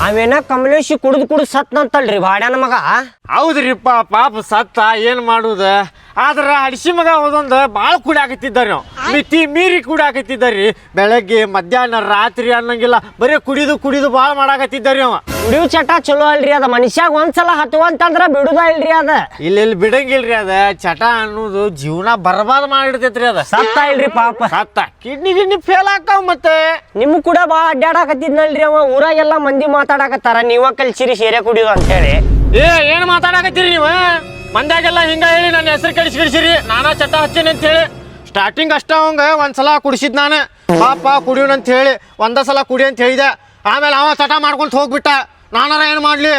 ಅವೇನ ಕಮಲೇಶಿ ಕುಡಿದು ಸತ್ನಂತಲ್ರಿ ಬಾಡ್ಯಾನ ಮಗ. ಹೌದ್ರಿಪ್ಪ, ಪಾಪ ಸತ್ತ, ಏನ್ ಮಾಡುದ. ಆದ್ರ ಹಡಿಸಿ ಮಗ ಹೋದೊಂದು ಭಾಳ ಕುಡಿಯಾಕತ್ತಿದ್ದಾರಿ ನಾವು, ಮಿತಿ ಮೀರಿ ಕುಡಿಯಾಕತ್ತಿದ್ದಾರಿ. ಬೆಳಗ್ಗೆ ಮಧ್ಯಾಹ್ನ ರಾತ್ರಿ ಅನ್ನಂಗಿಲ್ಲ, ಬರೀ ಕುಡಿದು ಭಾಳ ಮಾಡಾಕತ್ತಿದ್ದಾರಿ ಅವ. ಕುಡಿಯೋ ಚಟ ಚಲೋ ಅಲ್ರಿ ಅದ, ಮನುಷ್ಯಾಗ ಒಂದ್ಸಲ ಹತ್ತುವಂತಂದ್ರ ಬಿಡುದ ಇಲ್ರಿ ಅದ. ಇಲ್ಲಿ ಬಿಡಂಗಿಲ್ರಿ ಅದ. ಚಟ ಅನ್ನೋದು ಜೀವನ ಬರ್ಬಾದ್ ಮಾಡಿಡ್ತೈತ್ರಿ ಅದ. ಸತ್ತ ಇಲ್ರಿ ಪಾಪ, ಸತ್ತ ಕಿಡ್ನಿ ಫೇಲ್ ಆಕಾವ್. ಮತ್ತೆ ನಿಮ್ ಕೂಡ ಭಾಳ ಅಡ್ಡಾಡಕತ್ತಿದ್ನಲ್ರಿ ಅವ. ಊರಾಗೆಲ್ಲ ಮಂದಿ ಮಾತಾಡಕತ್ತಾರ, ನೀವ ಕಲ್ಸಿರಿ ಸೇರೆ ಕುಡಿಯೋದು ಅಂತ ಹೇಳಿ. ಏನ್ ಮಾತಾಡಕತ್ತೀರಿ ನೀವು? ಮಂದ್ಯಾಗೆಲ್ಲ ಹಿಂಗ ಹೇಳಿ ನನ್ನ ಹೆಸರು ಕೆಡಿಸಿರಿ, ನಾನಾ ಚಟ ಹಚ್ಚೇನಿ ಅಂತ ಹೇಳಿ. ಸ್ಟಾರ್ಟಿಂಗ್ ಅಷ್ಟ ಅವಂಗ ಒಂದ್ಸಲ ಕುಡಿಸಿದ್ ನಾನು, ಪಾಪ ಕುಡಿಯೋಣಂತ ಹೇಳಿ ಒಂದ ಸಲ ಕುಡಿ ಅಂತ ಹೇಳಿದೆ. ಆಮೇಲೆ ಅವ ಚಟ ಮಾಡ್ಕೊಂತ ಹೋಗ್ಬಿಟ್ಟ. ನಾನಾರ ಏನು ಮಾಡ್ಲಿ,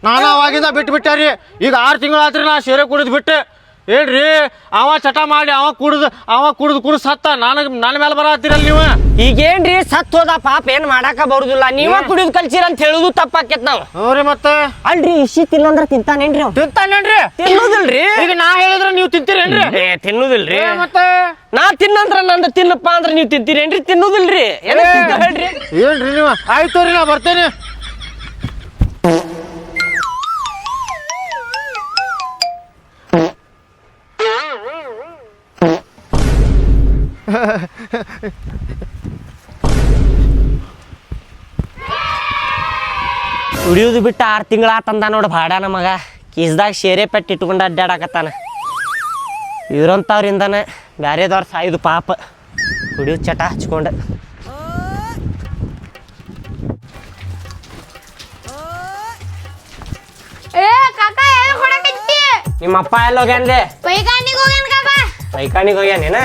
ನಾನು ಅವಾಗಿಂದ ಬಿಟ್ಟಾರಿ. ಈಗ 6 ತಿಂಗಳು ಆತ್ರಿ ನಾ ಸೇರೆ ಕುಡಿದ್ ಬಿಟ್ಟೆ. ಏನ್ರಿ, ಅವ ಚಟ ಮಾಡಿ ಅವ ಕುಡಿದು ಸತ್ತ, ನನ್ನ ಮೇಲೆ ಬರತ್ತೀರಲ್ಲ ನೀವು. ಈಗೇನ್ರಿ ಸತ್ ಹೋದ ಪಾಪ, ಏನ್ ಮಾಡಾಕ ಬರುದಿಲ್ಲ. ನೀವ ಕುಡಿದ್ ಕಲ್ಸಿರ ಅಂತ ಹೇಳುದು ತಪ್ಪಾಕೇತ್ ನಾವ್. ಹ್ಞೂ ಮತ್ತೆ ಅಲ್ರಿ, ಇಶಿ ತಿನ್ನಂದ್ರ ತಿಂತಾನೇನ್ರಿ ಅವ್? ತಿಂತಾನೇನ್ರಿ? ತಿನ್ನುದಿಲ್ರಿ. ಈಗ ನಾ ಹೇಳಿದ್ರೆ ನೀವು ತಿಂತೀರೇನ್ರಿ? ತಿನ್ನುದಿಲ್ರಿ. ಮತ್ತೆ ನಾ ತಿನ್ನಂದ್ರ ನಂದು ತಿನ್ನಪ್ಪ ಅಂದ್ರ ನೀವ್ ತಿಂತೀರೇನ್ರಿ? ತಿನ್ನುದಿಲ್ರಿ. ಹೇಳ್ರಿ ಏನ್ರಿ ನೀವು? ಆಯ್ತು ರೀ, ನಾ ಬರ್ತೇನೆ. ಕುಡಿಯೋದು ಬಿಟ್ಟು 6 ತಿಂಗಳ ಆತಂದ ನೋಡು ಭಾಡ್ಯಾನ ಮಗ. ಕೀಸ್ದಾಗ ಶೇರೆ ಪೆಟ್ಟು ಇಟ್ಕೊಂಡು ಅಡ್ಡಾಡಕತ್ತಾನ. ಇದ್ರಂಥವ್ರಿಂದನೇ ಬ್ಯಾರೆದವ್ರ ಸಾಯ್ದು ಪಾಪ, ಕುಡಿಯೋದು ಚಟ ಹಚ್ಕೊಂಡು. ನಿಮ್ಮಪ್ಪ ಎಲ್ಲ ಹೋಗ್ಯಾನ್ಲೆ? ಪೈಖಾನಿಗೆ ಹೋಗ್ಯಾನೇನ?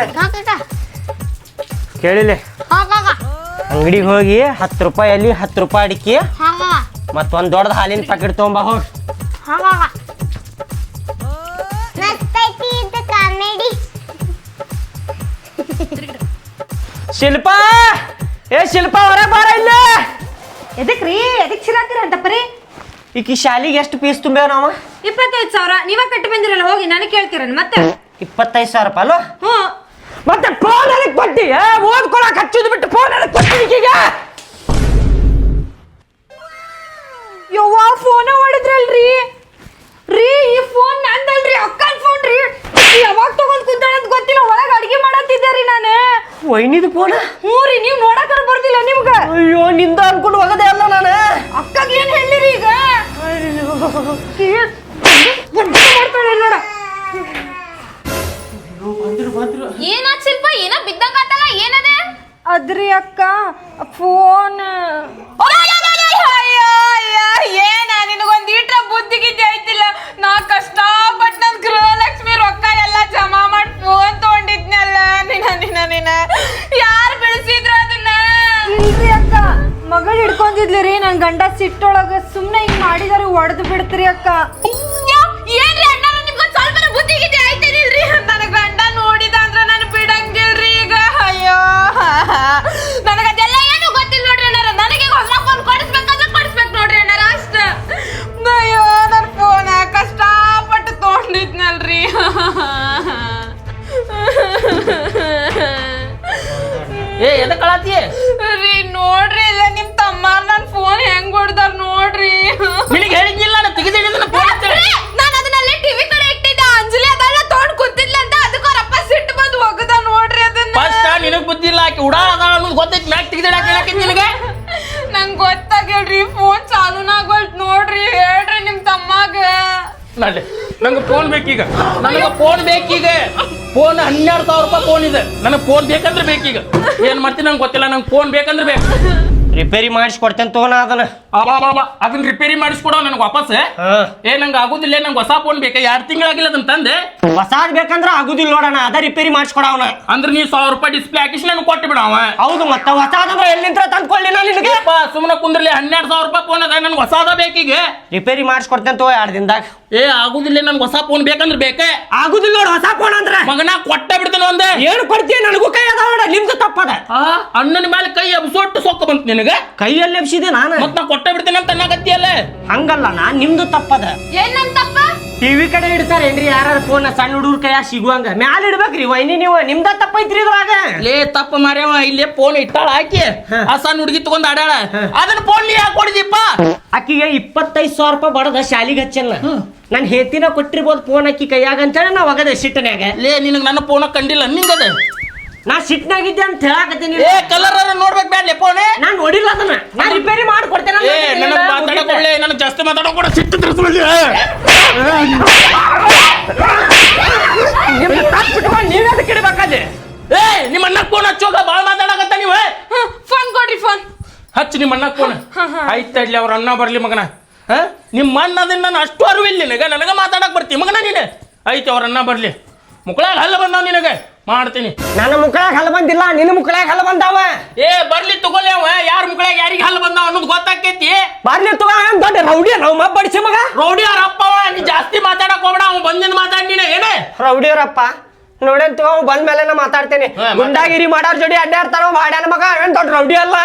ಕೇಳಿಲೆ, ಅಂಗಡಿಗೆ ಹೋಗಿ 10 ರೂಪಾಯಲ್ಲಿ 10 ರೂಪಾಯಿ ಅಡಿಕೆ ಮತ್ತೊಂದು ದೊಡ್ಡದ ಹಾಲಿನ ಪ್ಯಾಕೆಟ್ ತೊಗೊಂಬ ಹೋಗಿ. ಶಿಲ್ಪ, ಶಿಲ್ಪ ಹೊರಗೆ ಬಾರ ಇಲ್ಲ. ಎದಕ್ರಿ? ಎದಕ್ ಸಿರಾತೀರ ಅಂತಪ್ಪರಿ? ಈಕಿ ಶಾಲಿಗೆ ಎಷ್ಟು ಫೀಸ್ ತುಂಬೇವ ನಾವು? 25,000. ನೀವ ಕಟ್ಟಿ ಬಂದಿರಲ್ಲ, ಹೋಗಿ ನನಗೆ ಕೇಳ್ತೀರನ್ ಮತ್ತೆ? 25,000 ರೂಪಾಯಿ ಅಲ್ವ? ಹ್ಞೂ. ಮತ್ತೆ ಫೋನ್ ಅದಕ್ಕೆ ಕೊಟ್ಟಿ? ಓದ್ಕೊಳಕ್ ಹಚ್ಚೋದು ಬಿಟ್ಟು ಫೋನ್ ಅದಕ್ಕೆ ಕೊಟ್ಟಿ ಈಗ? ಯವ್ವ, ಫೋನ ಹೊಡಿದ್ರಲ್ರಿ ರೀ. ಈ ಫೋನ್ ನಂದಲ್ರಿ, ಅಕ್ಕನ ಫೋನ್ ರೀ. ಯಾವಾಗ ತಗೊಂಡ್ ಕುಂತಾಳಂತ ಗೊತ್ತಿಲ್ಲ, ಒಳಗೆ ಅಡಿಗೆ ಮಾಡತ್ತಿದ್ದೆ ನಾನು. ವೈನಿದು ಫೋನ್? ಹ್ಞೂ ರೀ. ನೀವು ನೋಡಕ್ಕಾರ ಬರ್ದಿಲ್ಲ ನಿಮ್ಗ? ಅಯ್ಯೋ, ನಿಂದ ಅನ್ಕೊಂಡು ಹೋಗದೆ ಅಲ್ಲ ನಾನು. ಅಕ್ಕಗ ಏನ್ ಹೇಳಿರಿ ಈಗ? ಮಾಡ್ತಾಳೆ ನೋಡ. ಏನಾದ್ ಶಿಲ್ಪ? ಏನ ಬಿದ್ದಂಗ ಆತಲ್ಲ, ಏನದ? ಅದ್ರಿ ಅಕ್ಕ, ಫೋನ್. ಏನ ನಿನಗೊಂದ್ ಈಟ್ರ ಬುದ್ಧಿಗಿದ್ದೆ ಐತಿಲ್ಲ. ನಾ ಕಷ್ಟಪಟ್ಟು ನನ್ ಗೃಹಲಕ್ಷ್ಮಿ ರೊಕ್ಕ ಎಲ್ಲ ಜಮಾ ಮಾಡಿ ಫೋನ್ ತಗೊಂಡಿದ್ನಲ್ಲ. ನಿನ್ನ ಯಾರು ಬೆಳೆಸಿದ್ರು ಅದನ್ನ? ಇಲ್ರಿ ಅಕ್ಕ, ಮಗಳು ಹಿಡ್ಕೊಂಡಿದ್ಲಿ ರೀ. ನನ್ ಗಂಡ ಸಿಟ್ಟೊಳಗ ಸುಮ್ನೆ ಹಿಂಗ್ ಮಾಡಿದಾರೆ, ಹೊಡೆದು ಬಿಡ್ತೀರಿ ಅಕ್ಕ. ಏನ್ರಿ ಅಣ್ಣ, ನಿಮ್ಗೊಂದ್ ಸ್ವಲ್ಪ ಬುದ್ಧಿಗಿದ್ದೆ ಐತೇನಿಲ್ರಿ? ನನ್ನ ಗಂಡ ನೋಡಿದ ಅಂದ್ರ ನಾನು ಬಿಡಂಗಿಲ್ರಿ ಈಗ. ಅಯ್ಯೋ, ನನಗದೆಲ್ಲ ಏನು ಗೊತ್ತಿಲ್ಲ ನೋಡ್ರಿ ಅಣ್ಣಾರ. ನನಗೆ ಹೊಸ ಫೋನ್ ಕೊಡಿಸ್ಬೇಕಂದ್ರೆ ಕೊಡಿಸ್ಬೇಕು ನೋಡ್ರಿ ಅಣ್ಣಾರ, ಅಷ್ಟ. ಅಯ್ಯೋ, ನನ್ನ ಫೋನ್ ಕಷ್ಟಪಟ್ಟು ತಗೊಂಡಿದ್ನಲ್ರಿ. ಎದಕ್ಕಳತಿ ರೀ? ನೋಡ್ರಿ, ಇಲ್ಲ ನಿಮ್ ತಮ್ಮ ನನ್ ಫೋನ್ ಹೆಂಗ್ ಹೊಡ್ದಾರ ನೋಡ್ರಿ. ನಿನಗೆ ಹೇಳಿದ್ನಿಲ್ಲ ನಾನು ತೆಗೆದಿದ್ದೀನಿ ಫೋನ್ ಅಂತ ಹೇಳಿ. ನಾನು ಅದನ್ನಲ್ಲಿ ಟಿವಿ ಕಡೆ ಇಟ್ಟಿದ್ದೆ. ಅಂಜಲಿ ಅದೆಲ್ಲ ತಗೊಂಡ್ ಕೂತಿದ್ಲ ಅಂತ ಅದಕ್ಕೆ ಅವರಪ್ಪ ಸಿಟ್ಟು ಬಂದು ಹೋಗದ ನೋಡ್ರಿ ಅದನ್ನ. ಫಸ್ಟ್ ನಿನಗೆ ಬುದ್ಧಿ ಇಲ್ಲ, ಆಕಿ ಉಡಾಳ ಅದಾಳ ಅನ್ನೋದು ಗೊತ್ತೈತಿ. ಮ್ಯಾಕ್ ತೆಗೆದಿಡಾಕಿ ನಿನಗೆ ನಂಗೆ ಗೊತ್ತಾಗಲ್ರಿ. ಫೋನ್ ಚಾಲೂನಾಗೋಲ್ತ್ ನೋಡ್ರಿ. ಹೇಳ್ರಿ ನಿಮ್ ತಮ್ಮಾಗ. ನಡ್ರಿ, ನಂಗೆ ಫೋನ್ ಬೇಕೀಗ. ನನಗೆ ಫೋನ್ ಬೇಕೀಗ. ಫೋನ್ 12,000 ರೂಪಾಯಿ ಫೋನ್ ಇದೆ. ನನಗೆ ಫೋನ್ ಬೇಕಂದ್ರೆ ಬೇಕೀಗ. ಏನ್ ಮಾಡ್ತೀನಿ ನಂಗೆ ಗೊತ್ತಿಲ್ಲ. ನಂಗೆ ಫೋನ್ ಬೇಕಂದ್ರೆ ಬೇಕು. ರಿಪೇರಿ ಮಾಡಿಸ್ಕೊಡ್ತೇನೆ ತಗೋಣ ಅದನ್ನ. ಅದನ್ನ ರಿಪೇರಿ ಮಾಡಿಸ್ಕೊಡೋ ನನಗೆ ವಾಪಸ್. ನಂಗೆ ಆಗುದಿಲ್ಲ, ನಂಗೆ ಹೊಸ ಫೋನ್ ಬೇಕಾ? 2 ತಿಂಗಳಾಗಿಲ್ಲ ಅದನ್ನ ತಂದೆ. ಹೊಸಾದ್ ಬೇಕಂದ್ರ ಆಗುದಿಲ್ಲ ನೋಡೋಣ, ಅದ ರಿಪೇರಿ ಮಾಡಿಸ್ಕೊಡವನ. ಅಂದ್ರೆ ನೀವು 1,000 ರೂಪಾಯಿ ಡಿಸ್ಪ್ಲೇ ಹಾಕಿಸಿ ನನಗೆ ಕೊಟ್ಟು ಬಿಡ ಅವ. ಹೌದು, ಮತ್ತೆ ಹೊಸಾದಂದ್ರ ಎಲ್ಲಿಂದ ತಂದ್ಕೊಳ್ಳಿ ನಾನು ನಿನಗೆ? ಸುಮ್ಮನೆ ಕುಂದ್ರಲಿ. 12,000 ರೂಪಾಯಿ ಫೋನ್ ಅದ, ನನ್ಗೆ ಹೊಸಾದ ಬೇಕೀಗ. ರಿಪೇರಿ ಮಾಡಿಸ್ಕೊಡ್ತೇನೆ ತಗೋ 2 ದಿನದಾಗ. ಆಗುದಿಲ್ಲ, ನನ್ಗೆ ಹೊಸ ಫೋನ್ ಬೇಕಂದ್ರೆ ಬೇಕೇ. ಆಗುದಿಲ್ಲ ನೋಡು ಹೊಸ ಫೋನ್ ಅಂದ್ರೆ. ಮಗನ ಕೊಟ್ಟ ಬಿಡ್ತೇನೆ ಒಂದೇ. ಏನು ಕೊಡ್ತೀಯ? ನನಗೂ ಕೈ ಅದ ನೋಡ, ನಿಮ್ದು ತಪ್ಪದ. ಅಣ್ಣನ ಮೇಲೆ ಕೈ ಅಬ್ಸೊಟ್ಟು ಸೊಕ್ಕ ಬಂತು ನಿನಗೆ. ಕೈಯಲ್ಲಿ ಎಬ್ಸಿದೆ ನಾನು. ಮತ್ ನಾ ಕೊಟ್ಟ ಬಿಡ್ತೇನೆ ಅಂತ ಅನ್ನಕತ್ತಿಯಲ್ಲ. ಹಂಗಲ್ಲ, ನಿಮ್ದು ತಪ್ಪದ. ಏನ್ ನನ್ ತಪ್ಪ? ಟಿವಿ ಕಡೆ ಇಡ್ತಾರೇನ್ರಿ ಯಾರು ಫೋನ್ ಸಣ್ಣ ಹುಡುಗ್ರ ಕೈಯಾಗ ಸಿಗುವಂಗ ಮ್ಯಾಲ ಇಡ್ಬೇಕ್ರಿ ವೈನಿ ನೀವು ನಿಮ್ದ ತಪ್ಪೈತ್ರಿ ಇದ್ರಾಗ ಲೇ ತಪ್ಪ ಮಾರ್ಯವ ಇಲ್ಲೇ ಫೋನ್ ಇಟ್ಟಾಳ ಆಕಿ ಆ ಸಣ್ಣ ಹುಡುಗಿ ತಗೊಂಡ್ ಆಡಾಳ ಅದನ್ನ ಫೋನ್ ಯಾಕೆ ಕೊಡಿದಿಪ್ಪ ಆಕಿಗೆ 25,000 ರೂಪಾಯಿ ಬಡದ ಶಾಲಿಗೆ ಹಚ್ಚಲ್ಲ ನಾನು ಹೇತಿನ ಕೊಟ್ಟಿರ್ಬೋದು ಫೋನ್ ಅಕ್ಕಿ ಕೈಯಾಗ ಅಂತೇಳಿ ನಾ ಒಗದೆ ಸಿಟ್ಟನ್ಯಾಗ ಲೇ ನಿನಗೆ ನನ್ನ ಫೋನ್ ಕಂಡಿಲ್ಲ ನಿಂಗದ ನಾ ಸಿಟ್ನಾಗಿದ್ದೆ ಅಂತ ಹೇಳಾಕತ್ತೀನಿ ಏ ಕಲರ್ ನೋಡ್ಬೇಕು ಬ್ಯಾಡ್ಲೆ ಫೋನ್ ನಾನ್ ನೋಡಿಲ್ಲ ಅದನ್ನ ನಾ ರಿಪೇರಿ ಮಾಡ್ಕೊಡ್ತೇನೆ ಏ ನನಗೆ ಮಾತಾಡಕೊಳ್ಳೆ ನನಗೆ ಜಾಸ್ತಿ ಮಾತಾಡೋಕೆ ಸಿಟ್ಟು ತಿರ್ಸ್ಕೊಳ್ಳಿ ನೀವ್ ಅದಕ್ಕೆ ಇಡ್ಬೇಕಾದ್ರೆ ಏ ನಿಮ್ಮ ಅಣ್ಣ ಫೋನ್ ಹಚ್ಚೋಗ ಬಾಳ ಮಾತಾಡಕತ್ತ ನೀವು ಫೋನ್ ಕೊಡ್ರಿ ಫೋನ್ ಹಚ್ಚು ನಿಮ್ಮ ಅಣ್ಣ ಫೋನ್ ಆಯ್ತಡ್ಲಿ ಅವ್ರ ಅಣ್ಣ ಬರ್ಲಿ ಮಗನ ನಿಮ್ಮ ಅಣ್ಣ ಅದನ್ನ ನಾನು ಅಷ್ಟು ಅರಿವಿಲ್ಲ ನನಗೆ ಮಾತಾಡಕ್ ಬರ್ತಿ ಮಗನ ನೀನು ಐತೆ ಅವ್ರ ಅಣ್ಣ ಬರ್ಲಿ ಮುಕ್ಕಳಾಗ ಹಲ್ಲ ಬಂದಾವ ನಿನಗೆ ಮಾಡ್ತೀನಿ ನನ್ನ ಮುಕ್ಕಳಾಗ ಹಲ್ಲ ಬಂದಿಲ್ಲ ನಿನ್ನ ಮುಕ್ಕಳಾಗ ಹಲ್ಲ ಬಂದಾವ ಏ ಬರ್ಲಿ ತಗೊಳ್ಳಿ ಅವ ಯಾರ ಮುಕ್ಕಳಾಗ ಯಾರಿಗೆ ಹಲ್ಲ ಬಂದಾವ ಅನ್ನೋದು ಗೊತ್ತಾಕೈತಿ ಬರ್ಲಿ ತಗೋ ದೊಡ್ಡ ರೌಡಿ ನಾವು ಬಡಿಸಿ ಮಗ ರೌಡಿ ಅವ್ರ ಅಪ್ಪವ ನೀ ಜಾಸ್ತಿ ಮಾತಾಡಕ್ ಹೋಗ್ಬೇಡ ಅವ್ನು ಬಂದಿಂದ ಮಾತಾಡಿ ನೀನು ಏನೇ ರೌಡಿಯವ್ರಪ್ಪ ನೋಡೇನ್ ತಗೋ ಬಂದ ಮೇಲೆ ನಾ ಮಾತಾಡ್ತೇನೆ ಗುಂಡಾಗಿರಿ ಮಾಡಾರ್ ಜೋಡಿ ಅಡ್ಡಾಡ್ತಾರ ಮಾಡ್ಯಾನ ಮಗ ಏನ್ ದೊಡ್ಡ ರೌಡಿ ಅಲ್ಲ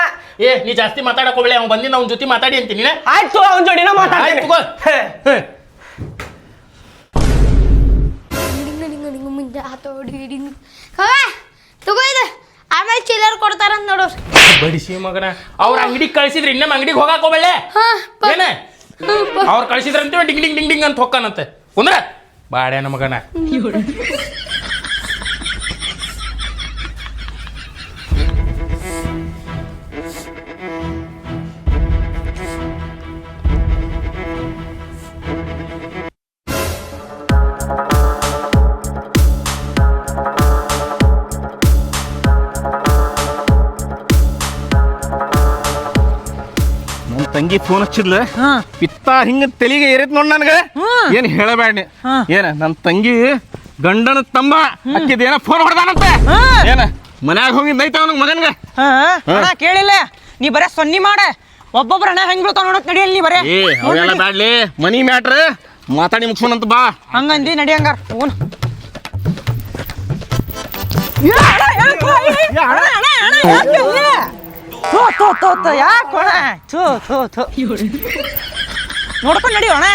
ಏ ನೀ ಜಾಸ್ತಿ ಮಾತಾಡಕ್ ಹೋಗ್ಬೇಡ ಅವ್ನು ಬಂದಿಂದ ಅವ್ನ ಜೊತೆ ಮಾತಾಡಿ ಅಂತೀನಿ ಆಯ್ತು ಅವನ ಜೋಡಿನ ಮಾತಾಡ್ತೇನೆ ತಗೋ ತಗೋ ಇದು ಆಮೇಲೆ ಚಿಲ್ಲರ್ ಕೊಡ್ತಾರಂತ ನೋಡು ಬಡಿಸಿ ಮಗನ ಅವ್ರ ಅಂಗಡಿಗೆ ಕಳ್ಸಿದ್ರಿ ಇನ್ನೊಮ್ಮೆ ಅಂಗಡಿಗೆ ಹೋಗಾಕ ಹೋಗ್ಬೇಳೆ ಏನೇ ಅವ್ರು ಕಳ್ಸಿದ್ರಂತ ಡಿಂಗ್ ಡಿಂಗ್ ಡಿಂಗ್ ಡಿಂಗ್ ಅಂತ ಹೊಕ್ಕಾನಂತೆ ಕುಂದ್ರ ಬಾಡ್ಯಾನ ಮಗನ ತಂಗಿ ಫೋನ್ ಹಚ್ಚಿದ್ಲ ಪಿತ್ತ ಹಿಂಗ ತಲೆಗೆ ಏರೈತ್ ನೋಡ್ ನನ್ಗ ಏನ್ ಹೇಳಬೇಡ ಏನ ನನ್ ತಂಗಿ ಗಂಡನ ತಮ್ಮ ಅಕ್ಕಿದೇನ ಫೋನ್ ಹೊಡೆದಾನಂತ ಏನ ಮನ್ಯಾಗ ಹೋಗಿದ್ದೈತ ಅವನಿಗೆ ಮಗನ್ಗ ಕೇಳಿಲ್ಲ ನೀ ಬರೇ ಸೊನ್ನಿ ಮಾಡ ಒಬ್ಬೊಬ್ರ ಹಣ ಹೆಂಗ್ ಬೀಳ್ತಾವ ನೋಡಕ್ ನಡಿಯಲ್ಲ ನೀ ಬರೇ ಏ ಅವೆಲ್ಲ ಬ್ಯಾಡ್ಲಿ ಮನಿ ಮ್ಯಾಟ್ರ್ ಮಾತಾಡಿ ಮುಗ್ಸೋಣಂತ ಬಾ ಹಂಗಂದಿ ನಡಿ ಹಂಗಾರ ಹೋಗೋಣ ನೋಡ್ಕೊಂಡ್ ನಡಿ ಅಣ್ಣ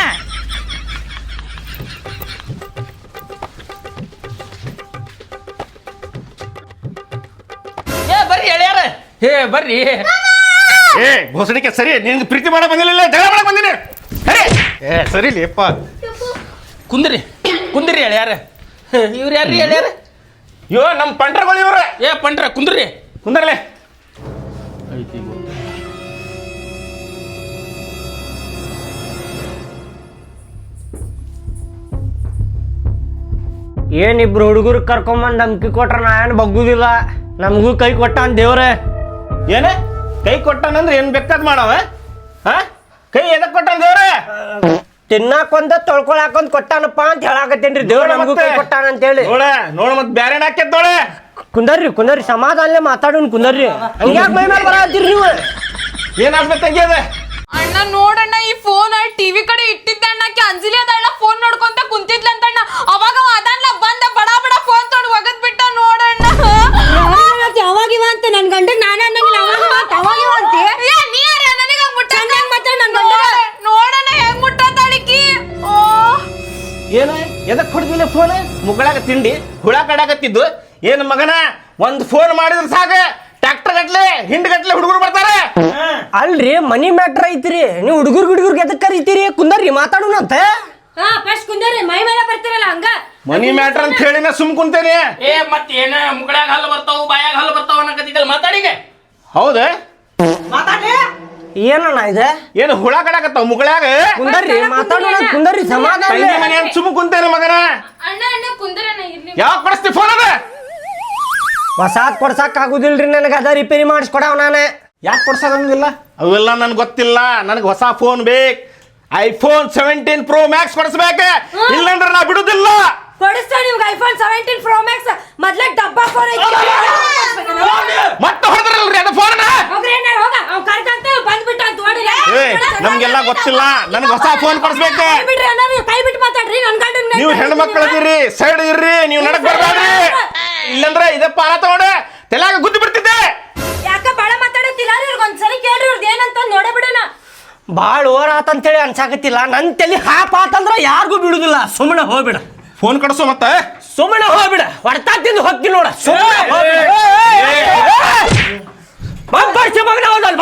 ಏ ಬರ್ರಿ ಎಳ್ಯಾರ ಏ ಬರ್ರಿ ಏ ಘೋಸಡಿಕೆ ಸರಿ ನಿನ್ಗೆ ಪ್ರೀತಿ ಮಾಡಕ್ ಬಂದಿಲ್ಲ ಜಗಳ ಮಾಡಕ್ ಬಂದಿನಿ ಸರಿ ಏ ಸರಿ ಲೇಪ್ಪ ಕುಂದ್ರಿ ಕುಂದ್ರಿ ಎಳ್ಯಾರ ಇವ್ರು ಯಾರ್ರಿ ಎಳ್ಯಾರ ಇವ ನಮ್ಮ ಪಂಟ್ರಗಳು ಇವ್ರ ಏ ಪಂಟ್ರ ಕುಂದ್ರಿ ಕುಂದರ್ಲೆ ಏನಿಬ್ರು ಹುಡುಗರು ಕರ್ಕೊಂಬಂದ್ ಧಮ್ಕಿ ಕೊಟ್ರ ನಾ ಏನ್ ಬಗ್ಗುದಿಲ್ಲ ನಮಗೂ ಕೈ ಕೊಟ್ಟಾನ ದೇವ್ರೆ ಏನ ಕೈ ಕೊಟ್ಟಾನಂದ್ರೆ ಏನ್ ಬೇಕಾದ್ ಮಾಡವ ಹಾ ಕೈ ಎದಕ್ ಕೊಟ್ಟಾನ ದೇವ್ರ ತಿನ್ನಾಕೊಂದ ತೊಳ್ಕೊಳಾಕೊಂದ್ ಕೊಟ್ಟಾನಪ್ಪ ಅಂತ ಹೇಳಾಕತ್ತೇನ್ರಿ ದೇವ್ರ ನಮಗೂ ಕೈ ಕೊಟ್ಟಾನ ಅಂತ ಹೇಳಿ ನೋಡ ಮತ್ ಬ್ಯಾರೆ ಹಾಕ್ಯದ ನೋಳೆ ಕುಂದರ್ರಿ ಸಮಾಧಾನ ಮಾತಾಡೋನ್ ಕುಂದರ್ರಿ ಹಂಗ್ಯಾಕ ಮೈ ಮೇಲೆ ಬರತ್ತೀರಿ ನೀವು ಏನಾಗ್ಬೇಕು ತಂಗಿ ಅದ ಅಣ್ಣ ನೋಡಣ್ಣ ಈ ಫೋನ್ ಟಿವಿ ಕಡೆ ಇಟ್ಟಿದ್ದೆ ಅಣ್ಣಕ್ಕೆ ಅಂಜಲಿ ಅದಣ್ಣ ಫೋನ್ ನೋಡ್ಕೊಂತ ಕುಂತಿದ್ಲಂತಣ್ಣ ಅವಾಗ ಅದನ್ನ ಬಂದ ಬಡ ಬಡ ಫೋನ್ ತೊಗೊಂಡು ಒಗದ್ ಬಿಟ್ಟ ನೋಡಣ್ಣ ಅವಾಗಿವ ಅಂತ ನನ್ ಗಂಡಗ್ ನಾನೇ ಅನ್ನಂಗಿಲ್ಲ ಅವಾಗಿವ ಅಂತ ಏ ನೀ ಯಾರ ನನಗೆ ಹಂಗ್ ಮುಟ್ಟ ನೋಡಣ್ಣ ಹೆಂಗ್ ಮುಟ್ಟತಾಳಿಕಿ ಓ ಏನ ಎದಕ್ ಹೊಡೆದಿಲ್ಲ ಫೋನ್ ಮುಗಳಾಗ ತಿಂಡಿ ಹುಳ ಕಡಾಕತ್ತಿದ್ದು ಏನ್ ಮಗನ ಒಂದ್ ಫೋನ್ ಮಾಡಿದ್ರ ಸಾಕ ಟ್ರ್ಯಾಕ್ಟರ್ ಗಟ್ಲೆ ಹಿಂಡ್ ಗಟ್ಲೆ ಹುಡುಗರು ಬರ್ತಾರೆ ಅಲ್ರಿ ಮನಿ ಮ್ಯಾಟ್ರ್ ಐತ್ರಿ ನೀವು ಹುಡುಗರ್ಗೆ ಎದಕ್ ಕರಿತೀರಿ ಕುಂದರ್ರಿ ಮಾತಾಡೋಣಂತ ಫಸ್ಟ್ ಕುಂದರಿ ಮೈ ಮೇಲೆ ಬರ್ತಿರಲ್ಲ ಹಂಗ ಮನಿ ಮ್ಯಾಟ್ರ್ ಅಂತ ಹೇಳಿನ ಸುಮ್ ಕುಂತೇನೆ ಏ ಮತ್ ಏನ ಮುಗಳಾಗ ಹಲ್ಲು ಬರ್ತಾವ ಬಾಯಾಗ ಹಲ್ಲು ಬರ್ತಾವ ಅನ್ನಕತ್ತಿದ್ದಲ್ಲ ಮಾತಾಡಿಗೆ ಹೌದಾ ಏನಣ್ಣ ಇದೆ ಏನು ಹುಳ ಕಡಾಕತ್ತಾವ ಮುಗಳಾಗ ಕುಂದರ್ರಿ ಮಾತಾಡೋಣ ಕುಂದರ್ರಿ ಸಮಾಧಾನ ತಂಗಿ ಮನೆ ಅಂತ ಸುಮ್ ಕುಂತೇನೆ ಮಗನ ಅಣ್ಣ ಕುಂದರಣ್ಣ ಇರ್ಲಿ ಯಾವಾಗ ಕೊಡಿಸ್ತಿ ಫೋನ್ ಅದ ಹೊಸಾದ್ ಕೊಡ್ಸಕ್ ಆಗುದಿಲ್ರಿ ನನಗೆ ಅದ ರಿಪೇರಿ ಮಾಡಿಸ್ಕೊಡವ್ ನಾನೇ ಯಾಕೆ ಕೊಡ್ಸೋದಂಗಿಲ್ಲ ಅವೆಲ್ಲ ನನ್ಗೆ ಗೊತ್ತಿಲ್ಲ ನನಗೆ ಹೊಸ ಫೋನ್ ಬೇಕು ಐಫೋನ್ 17 Pro Max ಕೊಡಿಸ್ಬೇಕ ಇಲ್ಲಂದ್ರೆ ನಾ ಬಿಡುದಿಲ್ಲ ಕೊಡಿಸ್ತಾ ನಿಮ್ಗೆ ಐಫೋನ್ 17 Pro Max ಮೊದ್ಲೇ ಡಬ್ಬಾ ಫೋನ್ ಐತಿ ಮತ್ತೆ ಹೊಡೆದ್ರಲ್ರಿ ಅದು ಫೋನ್ ಹೋಗ ಅವ್ ಕರ್ಕಂತ ಬಂದ್ಬಿಟ್ಟ ಅಂತ ನೋಡಿಲ್ಲ ನಮ್ಗೆಲ್ಲ ಗೊತ್ತಿಲ್ಲ ನನಗೆ ಹೊಸ ಫೋನ್ ಕೊಡಿಸ್ಬೇಕು ಬಿಡ್ರಿ ಅಣ್ಣ ಕೈ ಬಿಟ್ಟು ಮಾತಾಡ್ರಿ ನನ್ ಗಂಡನ್ ನೀವು ಹೆಣ್ಣು ಮಕ್ಕಳದಿರಿ ಸೈಡ್ ಇರ್ರಿ ನೀವು ನಡಕ್ ಬರ್ಬೇಡ್ರಿ ಇಲ್ಲಂದ್ರೆ ಇದಪ್ಪ ಅಲ್ಲ ತಗೊಂಡೆ ತೆಲಾಗ ಗುದ್ದು ಬಿಡ್ತಿದ್ದೆ ಯಾಕ ಬಾಳ ಮಾತಾಡತ್ತಿಲ್ಲ ಇವ್ರಿಗೆ ಒಂದ್ಸರಿ ಕೇಳ್ರಿ ಇವ್ರದ್ದು ಏನಂತ ನೋಡೇ ಬಿಡೋಣ ಭಾಳ ಓವರ್ ಆತಂತೇಳಿ ಅನ್ಸಾಕತ್ತಿಲ್ಲ ನನ್ನ ತಲೆ ಹಾಪ್ ಆತಂದ್ರ ಯಾರಿಗೂ ಬಿಡುದಿಲ್ಲ ಸುಮ್ಮನೆ ಹೋಗ್ಬಿಡ ಫೋನ್ ಕೊಡ್ಸೋ ಮತ್ತೆ ಸುಮ್ಮನೆ ಹೋಗ್ಬಿಡ ಹೊಡ್ತಾ ತಿಂದು ಹೋಗ್ತೀನಿ ನೋಡ ಸುಮ್ಮನೆ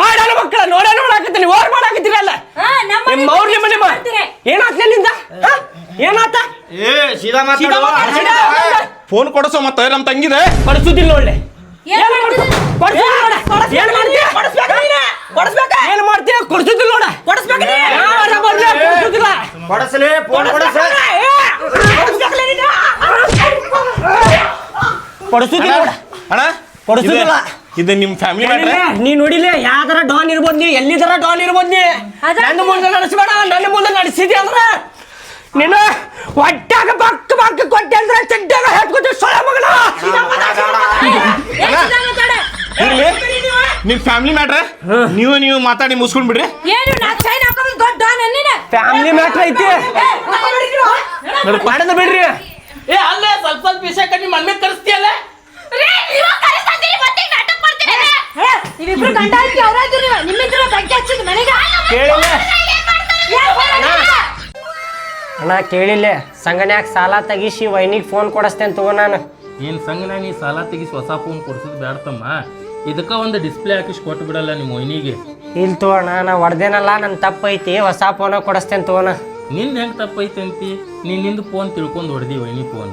ಬಾಡ ಮಕ್ಕಳ ನೋಡಾಕತ್ತೀನಿ ಓವರ್ ಮಾಡಾಕತ್ತೀರಲ್ಲ ನಿಮ್ಮ ಅವ್ರಿಗೆ ಮನೆ ಏನಾತ್ಲೆ ನಿಂದ ಏನಾತ ಫೋನ್ ಕೊಡ್ಸೋ ಮತ್ತೆ ನಮ್ ತಂಗಿದೆ ಕೊಡಿಸುದಿಲ್ಲ ಒಳ್ಳೆ ಏನ್ ಮಾಡ್ತೀಯ ಕೊಡ್ಸುದಿಲ್ಲ ನೋಡ ಕೊಡಸಲಿ ಫೋನ್ ಕೊಡಸ ಕೊಡಿಸುದಿಲ್ಲ ನೋಡ ಅಣ್ಣ ಕೊಡಿಸುದಿಲ್ಲ ಇದು ನಿಮ್ ಫ್ಯಾಮಿಲಿ ಮ್ಯಾಟ್ರೆ ನೀ ನೋಡಿಲ್ಲ ಯಾವ್ದಾರ ಡಾನ್ ಇರ್ಬೋದು ನೀ ಎಲ್ಲಿದಾರ ಡಾನ್ ಇರ್ಬೋದು ನೀ ನನ್ನ ಮುಂದೆ ನಡೆಸಬೇಡ ನನ್ನ ಮುಂದೆ ನಡೆಸಿದಿ ಅಂದ್ರ ನೀನು ಹೊಟ್ಟಾಗ ಬಕ್ಕ ಬಕ್ಕ ಕೊಟ್ಟೆ ಅಂದ್ರೆ ಚಡ್ಡಾಗ ಹಾಕ್ಕೊತ ಸೊಳ ಮಗನ ನಿಮ್ ಫ್ಯಾಮಿಲಿ ಮ್ಯಾಟ್ರೆ ನೀವು ಮಾತಾಡಿ ಮುಗಿಸ್ಕೊಂಡ್ ಬಿಡ್ರಿ ಫ್ಯಾಮಿಲಿ ಮ್ಯಾಟ್ರ್ ಐತಿ ಮಾಡದ ಬಿಡ್ರಿ ಏ ಅಲ್ಲೇ ಸ್ವಲ್ಪ ಸ್ವಲ್ಪ ವಿಷಯ ಕಟ್ಟಿ ಮಮ್ಮಿ ಕರೆಸ್ತೀಯಲ್ಲ ನೀವಿಬ್ರು ಗಂಡ ಐತಿ ಅವ್ರಾದ್ರು ನಿಮ್ಮಿದ್ರು ಬಗ್ಗೆ ಹಚ್ಚಿದ್ ಮನೆಗೆ ಕೇಳಿಲ್ಲ ಅಣ್ಣ ಕೇಳಿಲ್ಲ ಸಂಗನ್ಯಾಗ ಸಾಲ ತೆಗಿಸಿ ವೈನಿಗೆ ಫೋನ್ ಕೊಡಿಸ್ತೇನೆ ತಗೋ ನಾನು ಏನ್ ಸಂಗನ ನೀ ಸಾಲ ತೆಗಿಸಿ ಹೊಸ ಫೋನ್ ಕೊಡ್ಸೋದು ಬ್ಯಾಡ್ತಮ್ಮ ಇದಕ್ಕ ಒಂದು ಡಿಸ್ಪ್ಲೇ ಹಾಕಿಸಿ ಕೊಟ್ಟು ಬಿಡಲ್ಲ ನಿಮ್ಮ ಮೊಯ್ನಿಗೆ ಇಲ್ಲಿ ತಗೋಣ ನಾ ಹೊಡ್ದೇನಲ್ಲ ನನ್ನ ತಪ್ಪೈತಿ ಹೊಸ ಫೋನ ಕೊಡಿಸ್ತೇನೆ ತಗೋಣ ನಿಂದ ಹೆಂಗ್ ತಪ್ಪೈತೆ ಅಂತಿ ನಿಂದು ಫೋನ್ ತಿಳ್ಕೊಂಡು ಹೊಡೆದಿ ವೈನಿ ಫೋನ್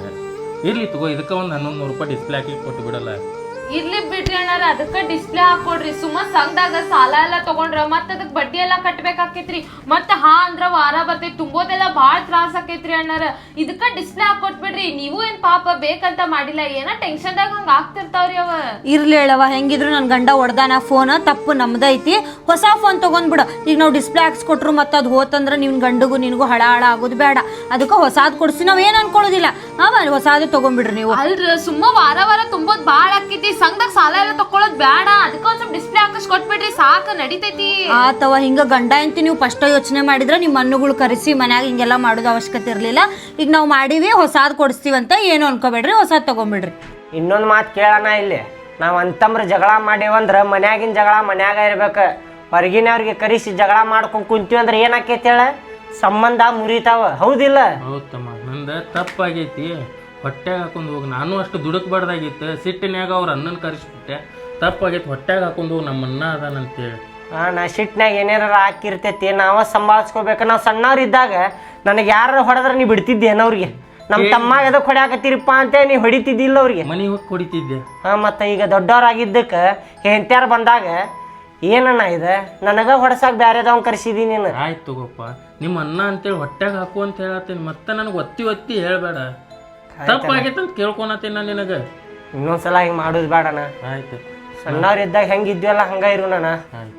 ಇರ್ಲಿ ತಗೋ ಇದಕ್ಕ ಒಂದು 1100 ರೂಪಾಯಿ ಡಿಸ್ಪ್ಲೇ ಹಾಕಿ ಕೊಟ್ಟು ಬಿಡಲ್ಲ ಇರ್ಲಿ ಬಿಡ್ರಿ ಅಣ್ಣಾರ ಅದಕ್ಕ ಡಿಸ್ಪ್ಲೇ ಹಾಕೊಡ್ರಿ ಸುಮ್ಮ ಸಂಘದಾಗ ಸಾಲ ಎಲ್ಲ ತಗೊಂಡ್ರ ಮತ್ತ ಅದಕ್ ಬಡ್ಡಿ ಎಲ್ಲ ಕಟ್ಬೇಕಾಕೈತ್ರಿ ಮತ್ತ ಅಂದ್ರ ವಾರ ಬರ್ತೈತಿ ತುಂಬೋದೆಲ್ಲ ಬಾಳ ತ್ರಾಸ ಆಕೈತ್ರಿ ಅಣ್ಣಾರ ಇದಕ್ಕ ಡಿಸ್ಪ್ಲೇ ಹಾಕೊಟ್ಬಿಡ್ರಿ ನೀವು ಏನ್ ಪಾಪ ಬೇಕಂತ ಮಾಡಿಲ್ಲ ಏನ ಟೆನ್ಷನ್ದಾಗ ಹಂಗ ಆಗ್ತಿರ್ತಾವ್ರಿ ಅವ ಇರ್ಲಿ ಹೇಳವ ಹೆಂಗಿದ್ರು ನನ್ ಗಂಡ ಹೊಡ್ದಾನ ಫೋನ್ ತಪ್ಪು ನಮ್ದೈತಿ ಹೊಸ ಫೋನ್ ತಗೊಂಡ್ಬಿಡು ಈಗ ನಾವು ಡಿಸ್ಪ್ಲೇ ಹಾಕ್ಸ್ಕೊಟ್ರು ಮತ್ತೆ ಅದು ಹೋತಂದ್ರ ನಿನ್ ಗಂಡಗೂ ನಿನಗೂ ಹಳ ಆಗೋದು ಬೇಡ ಅದಕ್ಕೆ ಹೊಸಾದ್ ಕೊಡ್ಸಿ ನಾವ್ ಏನ್ ಅನ್ಕೊಳ್ಳೋದಿಲ್ಲ ಹೊಸಾದೇ ತಗೊಂಡ್ಬಿಡ್ರಿ ನೀವು ಅಲ್ರ ಸುಮ್ಮ ವಾರ ವಾರ ತುಂಬೋದ್ ಬಾಳ ಆಕೈತಿ ಸಂಘದಾಗ ಸಾಲ ಎಲ್ಲ ತಕೊಳ್ಳೋದ್ ಬೇಡ ಅದಕ್ಕ ಒಂದ್ ಸ್ವಲ್ಪ ಡಿಸ್ಪ್ಲೇ ಹಾಕಸ್ ಕೊಟ್ಬಿಡ್ರಿ ಸಾಕ ನಡಿತೈತಿ ಆತವ ಹಿಂಗ ಗಂಡ ಅಂತ ನೀವು ಫಸ್ಟ್ ಯೋಚನೆ ಮಾಡಿದ್ರೆ ನಿಮ್ಮ ಮಣ್ಣುಗಳು ಕರೆಸಿ ಮನ್ಯಾಗ ಹಿಂಗೆಲ್ಲ ಮಾಡೋದು ಅವಶ್ಯಕತೆ ಇರ್ಲಿಲ್ಲ ಈಗ ನಾವು ಮಾಡಿವಿ ಹೊಸಾದ್ ಕೊಡಿಸ್ತೀವಂತ ಏನು ಅನ್ಕೋಬೇಡ್ರಿ ಹೊಸಾದ್ ತಗೊಂಡ್ಬಿಡ್ರಿ ಇನ್ನೊಂದು ಮಾತು ಕೇಳೋಣ ಇಲ್ಲಿ ನಾವು ಅಂತಂಬ್ರ ಜಗಳ ಮಾಡೇವಂದ್ರೆ ಮನ್ಯಾಗಿನ ಜಗಳ ಮನ್ಯಾಗ ಇರ್ಬೇಕು ಹೊರಗಿನವ್ರಿಗೆ ಕರೆಸಿ ಜಗಳ ಮಾಡ್ಕೊಂಡು ಕುಂತೀವಿ ಅಂದ್ರೆ ಏನಾಕೈತಿ ಹೇಳ ಸಂಬಂಧ ಮುರಿತಾವ ಹೌದಿಲ್ಲ ಹೌದಮ್ಮ ನಂದು ತಪ್ಪಾಗೈತಿ ಹೊಟ್ಟೆಗೆ ಹಾಕೊಂಡು ಹೋಗಿ ನಾನು ಅಷ್ಟು ದುಡುಕ್ಬಾರ್ದಾಗಿತ್ತು ಸಿಟ್ಟಿನ್ಯಾಗ ಅವ್ರ ಅಣ್ಣನ ಕರೆಸ್ಬಿಟ್ಟೆ ತಪ್ಪಾಗೈತಿ ಹೊಟ್ಟೆಗೆ ಹಾಕೊಂಡು ಹೋಗಿ ನಮ್ಮ ಅಣ್ಣ ಅದಾನಂತೇಳಿ ನಾ ಸಿಟ್ನಾಗ ಏನಾರ ಹಾಕಿರ್ತೈತಿ ನಾವ ಸಂಭಾಳಿಸ್ಕೋಬೇಕು ನಾವು ಸಣ್ಣವ್ರು ಇದ್ದಾಗ ನನಗೆ ಯಾರು ಹೊಡೆದ್ರೆ ನೀ ಬಿಡ್ತಿದ್ದೆ ಅವ್ರಿಗೆ ನಮ್ಮ ತಮ್ಮಾಗ ಎದಕ್ಕೆ ಹೊಡ್ಯಾಕತ್ತೀರಪ್ಪ ಅಂತ ನೀ ಹೊಡಿತಿದ್ದಿಲ್ಲ ಅವ್ರಿಗೆ ಮನೆಗೆ ಹೋಗಿ ಹೊಡಿತಿದ್ದೆ ಮತ್ತು ಈಗ ದೊಡ್ಡವ್ರಾಗಿದ್ದಕ್ಕೆ ಹೆಂಡ್ತ್ಯಾರು ಬಂದಾಗ ಏನಣ್ಣ ಇದೆ ನನಗೆ ಹೊಡ್ಸಾಕ ಬ್ಯಾರೆದವ್ನ ಕರ್ಸಿದಿ ನೀನು ಆಯ್ತು ತಗೋಪ್ಪ ನಿಮ್ಮ ಅಣ್ಣ ಅಂತೇಳಿ ಹೊಟ್ಟೆಗೆ ಹಾಕು ಅಂತ ಹೇಳತ್ತೀನಿ ಮತ್ತೆ ನನಗೆ ಒತ್ತಿ ಹೇಳಬೇಡ ತಪ್ಪಾಗೈತೆ ಅಂತ ಕೇಳ್ಕೊಳತ್ತೀನಿ ನಾನು ನಿನಗೆ ಇನ್ನೊಂದ್ಸಲ ಹಿಂಗೆ ಮಾಡೋದು ಬೇಡಣ್ಣ ಆಯ್ತು ಸಣ್ಣವ್ರು ಇದ್ದಾಗ ಹೆಂಗಿದ್ವಲ್ಲ ಹಂಗ ಇರು ನಾನು ಆಯ್ತು